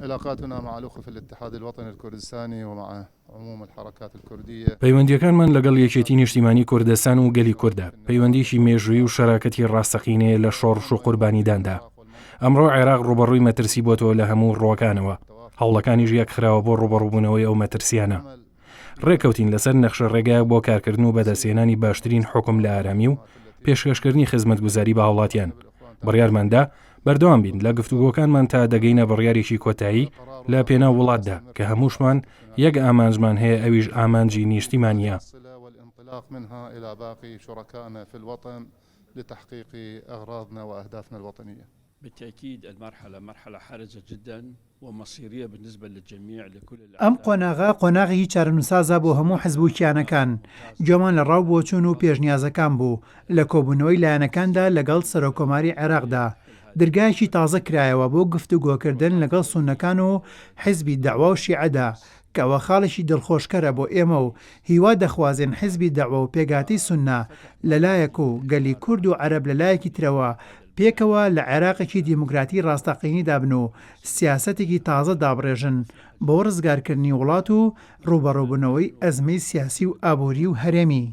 علاقاتنا مع الأخوة في الاتحاد الوطني الكردستاني ومع عموم الحركات الكردية. پەیوەندیەکانمان لەگەڵ یەکێتی نیشتیمانی کوردستان و گەلی کوردە پەیوەندیشی مێژووی و شەراکەتی ڕاستەقینەیە لە شۆڕش و قوربانیداندا. ئەمڕۆ عێراق ڕوبەڕووی مەترسی بۆتەوە لە هەموو ڕۆکانەوە. هەوڵەکانیش یەک خراوە بۆ ڕوبەڕووبوونەوەی ئەو مەترسیانە. ڕێکەوتین لەسەر نەخشە ڕێگایە بۆ کارکردن و بەدەستهێنانی باشترین حکم لە ئارامی و پێشکەشکردنی خزمەتگوزاری بە هاوڵاتیان. بڕیارماندا بەردەوام بین لە گفتوگۆکانمان تا دەگەینە بڕیارێکی کۆتایی لە پێناو وڵاتدا کە هەمووشمان یەک ئامانجمان هەیە ئەویش ئامانجی نیشتیمانیە. ئەم قۆناغا قۆناغی چارەنووسازە بۆ هەموو حزب و کیانەکان جۆمان لە ڕاو بۆچوون و پێشنیازەکان بوو لە کۆبوونەوەی لایەنەکاندا لەگەڵ سەرۆکۆماری عێراقدا. دەرگایەکی تازە کرایەوە بۆ گفتوگۆکردن لەگەڵ سوننەکان و حیزبی دەعوا و شیعەدا کەەوە خاڵێکی دڵخۆشکەرە بۆ ئێمە و هیوا دەخوازێن حیزبی دەعوا و پێگاتی سوننا لەلایەک و گەلی کورد و عەرەب لەلایەکی ترەوە پێکەوە لە عێراقێکی دیموکراتی ڕاستەقینی دابن و سیاسەتێکی تازە دابڕێژن بۆ ڕزگارکردنی وڵات و ڕوبەڕووبوونەوەی ئەزمەی سیاسی و ئابووری و هەرێمی.